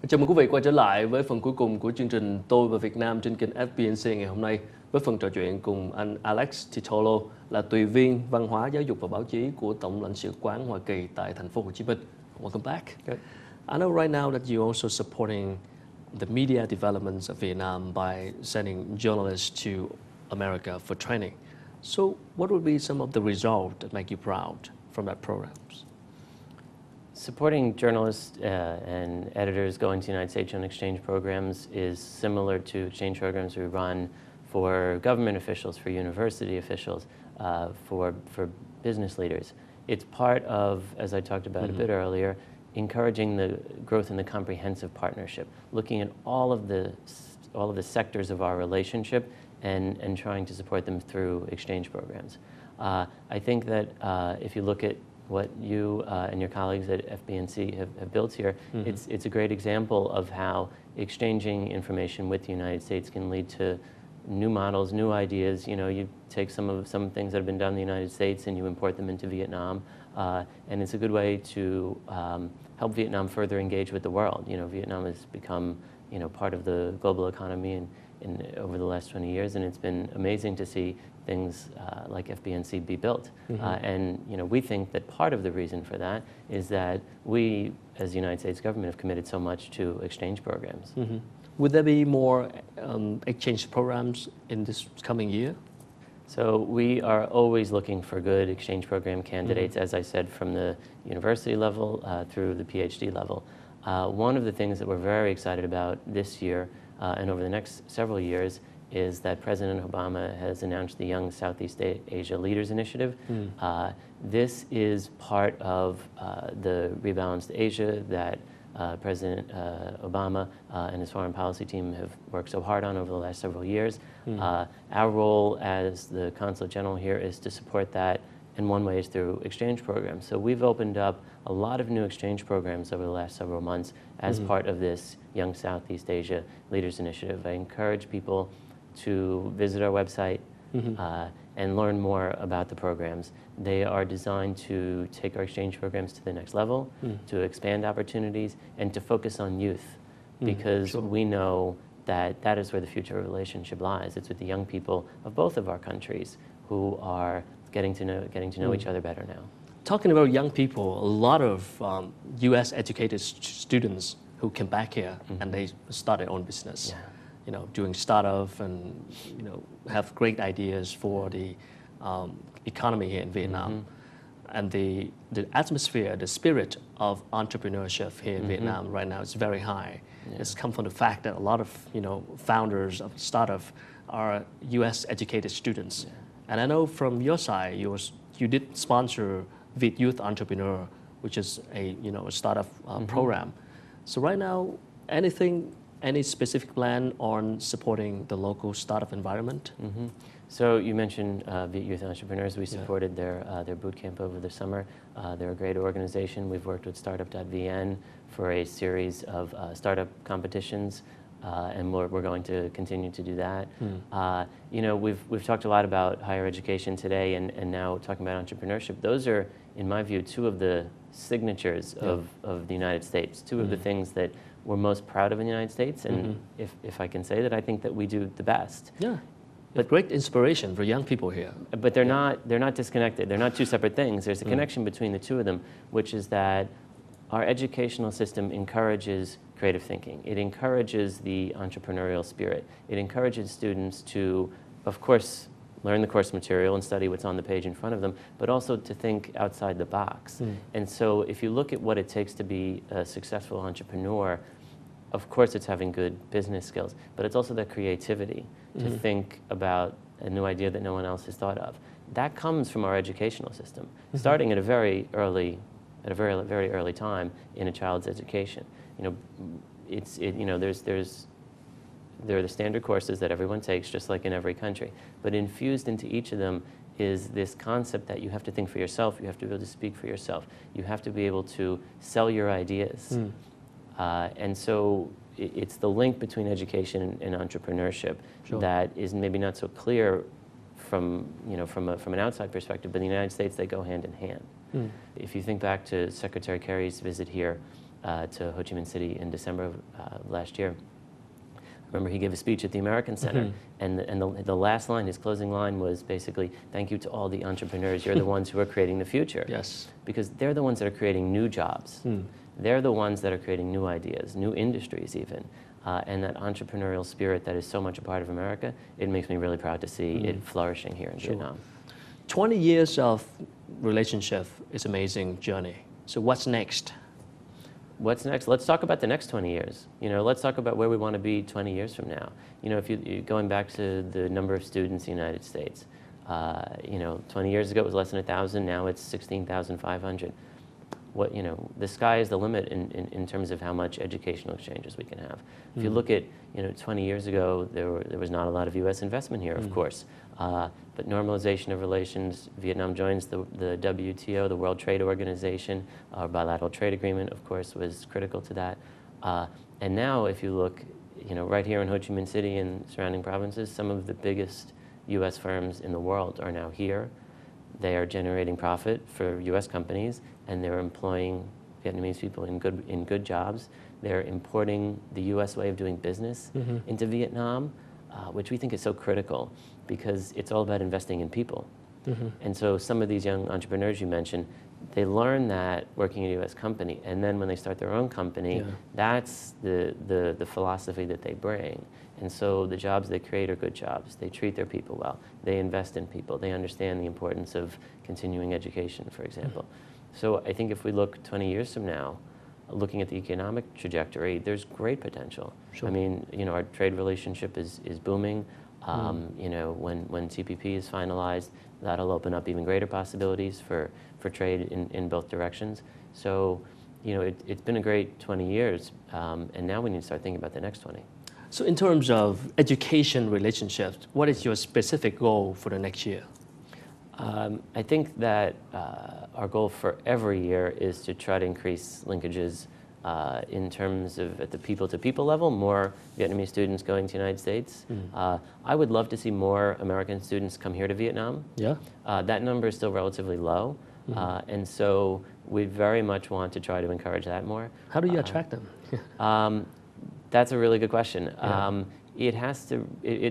Chào mừng quý vị quay trở lại với phần cuối cùng của chương trình Tôi và Việt Nam trên kênh FBNC ngày hôm nay với phần trò chuyện cùng anh Alex Titolo là tùy viên văn hóa giáo dục và báo chí của Tổng lãnh sự quán Hoa Kỳ tại thành phố Hồ Chí Minh. Welcome back. Good. I know right now that you're also supporting the media developments of Vietnam by sending journalists to America for training. So what would be some of the results that make you proud from that programs? Supporting journalists and editors going to the United States on exchange programs is similar to exchange programs we run for government officials, for university officials, for business leaders. It's part of, as I talked about a bit earlier, encouraging the growth in the comprehensive partnership, looking at all of the sectors of our relationship and trying to support them through exchange programs. I think that if you look at what you and your colleagues at FBNC have built here, it's a great example of how exchanging information with the United States can lead to new models, new ideas. You know, you take some things that have been done in the United States and you import them into Vietnam, and it's a good way to help Vietnam further engage with the world. You know, Vietnam has become, you know, part of the global economy over the last 20 years, and it's been amazing to see things like FBNC be built. And you know, we think that part of the reason for that is that we, as the United States government, have committed so much to exchange programs. Would there be more exchange programs in this coming year? So we are always looking for good exchange program candidates, as I said, from the university level through the PhD level. One of the things that we're very excited about this year and over the next several years is that President Obama has announced the Young Southeast Asia Leaders Initiative. This is part of the Rebalanced Asia that President Obama and his foreign policy team have worked so hard on over the last several years. Our role as the Consulate General here is to support that, and one way is through exchange programs. So we've opened up a lot of new exchange programs over the last several months as part of this Young Southeast Asia Leaders Initiative. I encourage people to visit our website and learn more about the programs. They are designed to take our exchange programs to the next level, to expand opportunities, and to focus on youth, because we know that that is where the future relationship lies. It's with the young people of both of our countries who are getting to know each other better now. Talking about young people, a lot of U.S. educated students who came back here and they started their own business. Yeah. You know, doing startup and, you know, have great ideas for the economy here in Vietnam. And the atmosphere, the spirit of entrepreneurship here in Vietnam right now is very high. Yeah. It's come from the fact that a lot of, you know, founders of startup are U.S. educated students. Yeah. And I know from your side, you did sponsor Việt Youth Entrepreneur, which is a startup program. So right now, any specific plan on supporting the local startup environment? So you mentioned Việt Youth Entrepreneurs. We supported their boot camp over the summer. They're a great organization. We've worked with Startup.vn for a series of startup competitions, and we're going to continue to do that. You know, we've talked a lot about higher education today, and now talking about entrepreneurship. Those are, in my view, two of the signatures of the United States, two of the things that we're most proud of in the United States, and if I can say that, I think that we do the best. Yeah, but great inspiration for young people here. But they're not disconnected. They're not two separate things. There's a connection between the two of them, which is that our educational system encourages creative thinking. It encourages the entrepreneurial spirit. It encourages students to, of course, learn the course material and study what's on the page in front of them, but also to think outside the box. And so if you look at what it takes to be a successful entrepreneur, of course it's having good business skills, but it's also that creativity to think about a new idea that no one else has thought of. That comes from our educational system, starting at a very early time in a child's education. You know, there are the standard courses that everyone takes, just like in every country. But infused into each of them is this concept that you have to think for yourself, you have to be able to speak for yourself, you have to be able to sell your ideas. And so it's the link between education and entrepreneurship that is maybe not so clear from an outside perspective, but in the United States they go hand in hand. If you think back to Secretary Kerry's visit here, to Ho Chi Minh City in December of last year. Remember, he gave a speech at the American Center, and the last line, his closing line, was basically, "Thank you to all the entrepreneurs. You're the ones who are creating the future." Yes. Because they're the ones that are creating new jobs. They're the ones that are creating new ideas, new industries even. And that entrepreneurial spirit that is so much a part of America, it makes me really proud to see it flourishing here in Vietnam. 20 years of relationship is an amazing journey. So what's next? What's next? Let's talk about the next 20 years. You know, let's talk about where we want to be 20 years from now. You know, if you're going back to the number of students in the United States, you know, 20 years ago it was less than 1,000, now it's 16,500. What, you know, the sky is the limit in terms of how much educational exchanges we can have. If you look at, you know, 20 years ago, there was not a lot of U.S. investment here, of course. But normalization of relations, Vietnam joins the WTO, the World Trade Organization. Our bilateral trade agreement, of course, was critical to that. And now, if you look, you know, right here in Ho Chi Minh City and surrounding provinces, some of the biggest U.S. firms in the world are now here. They are generating profit for U.S. companies, and they're employing Vietnamese people in good jobs. They're importing the U.S. way of doing business into Vietnam, which we think is so critical because it's all about investing in people. And so some of these young entrepreneurs you mentioned, they learn that working in a U.S. company, and then when they start their own company, that's the philosophy that they bring. And so the jobs they create are good jobs. They treat their people well. They invest in people. They understand the importance of continuing education, for example. So I think if we look 20 years from now, looking at the economic trajectory, there's great potential. I mean, you know, our trade relationship is booming. You know, when TPP is finalized, that'll open up even greater possibilities for trade in both directions. So, you know, it's been a great 20 years, and now we need to start thinking about the next 20. So in terms of education relationships, what is your specific goal for the next year? I think that our goal for every year is to try to increase linkages in terms of at the people-to-people level, more Vietnamese students going to the United States. I would love to see more American students come here to Vietnam. Yeah. That number is still relatively low, and so we very much want to try to encourage that more. How do you attract them? That's a really good question. It has to,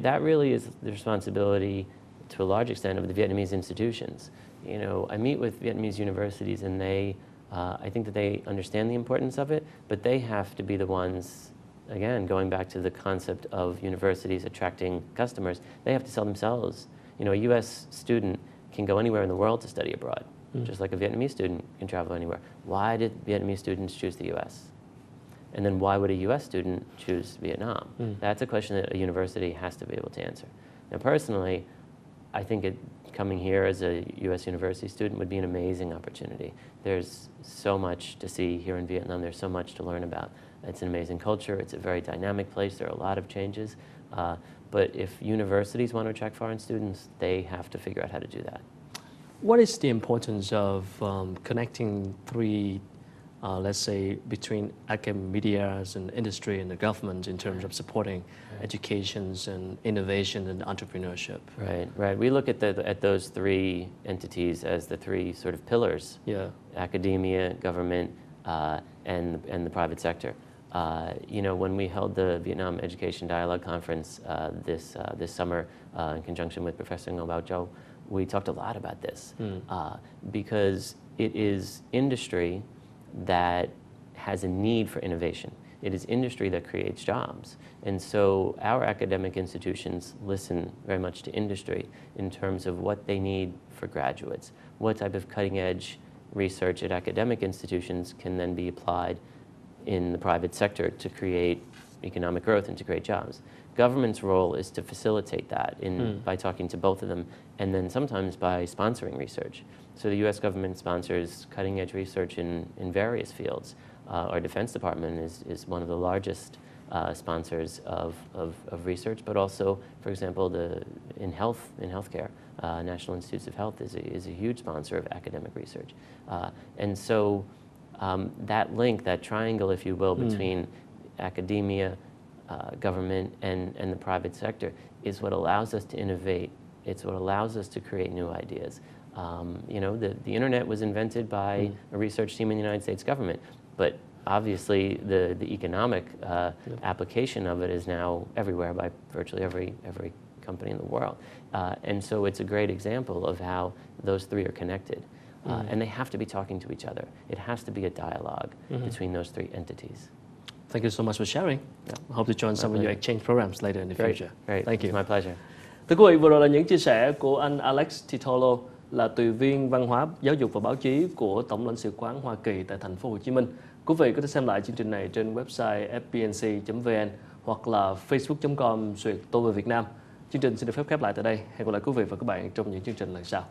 that really is the responsibility to a large extent of the Vietnamese institutions. You know, I meet with Vietnamese universities and they, I think that they understand the importance of it, but they have to be the ones, again, going back to the concept of universities attracting customers, they have to sell themselves. You know, a US student can go anywhere in the world to study abroad, just like a Vietnamese student can travel anywhere. Why did Vietnamese students choose the US? And then why would a US student choose Vietnam? That's a question that a university has to be able to answer. Now, personally, I think coming here as a US university student would be an amazing opportunity. There's so much to see here in Vietnam. There's so much to learn about. It's an amazing culture. It's a very dynamic place. There are a lot of changes. But if universities want to attract foreign students, they have to figure out how to do that. What is the importance of connecting three, let's say, between academia and industry and the government in terms of supporting educations and innovation and entrepreneurship? Right. We look at those three entities as the three sort of pillars: academia, government, and the private sector. You know, when we held the Vietnam Education Dialogue Conference this summer in conjunction with Professor Ngo Bao Châu, we talked a lot about this because it is industry that has a need for innovation. It is industry that creates jobs. And so our academic institutions listen very much to industry in terms of what they need for graduates. What type of cutting-edge research at academic institutions can then be applied in the private sector to create economic growth and to create jobs. Government's role is to facilitate that by talking to both of them, and then sometimes by sponsoring research. So the US government sponsors cutting-edge research in various fields. Our Defense Department is one of the largest sponsors of research, but also, for example, in healthcare, National Institutes of Health is a huge sponsor of academic research. And so that link, that triangle, if you will, between academia, government, and the private sector is what allows us to innovate. It's what allows us to create new ideas. You know, the internet was invented by a research team in the United States government, but obviously, the economic application of it is now everywhere by virtually every company in the world. And so it's a great example of how those three are connected. And they have to be talking to each other. It has to be a dialogue between those three entities. Thank you so much for sharing. I hope to join some of your exchange programs later in the future. Great. Thank you. It's my pleasure. Thưa quý vị, vừa rồi là những chia sẻ của anh Alex Titolo, là tùy viên văn hóa, giáo dục và báo chí của Tổng lãnh sự quán Hoa Kỳ tại thành phố Hồ Chí Minh. Quý vị có thể xem lại chương trình này trên website fbnc.vn hoặc là facebook.com/tôi về Việt Nam. Chương trình xin được phép khép lại tại đây. Hẹn gặp lại quý vị và các bạn trong những chương trình lần sau.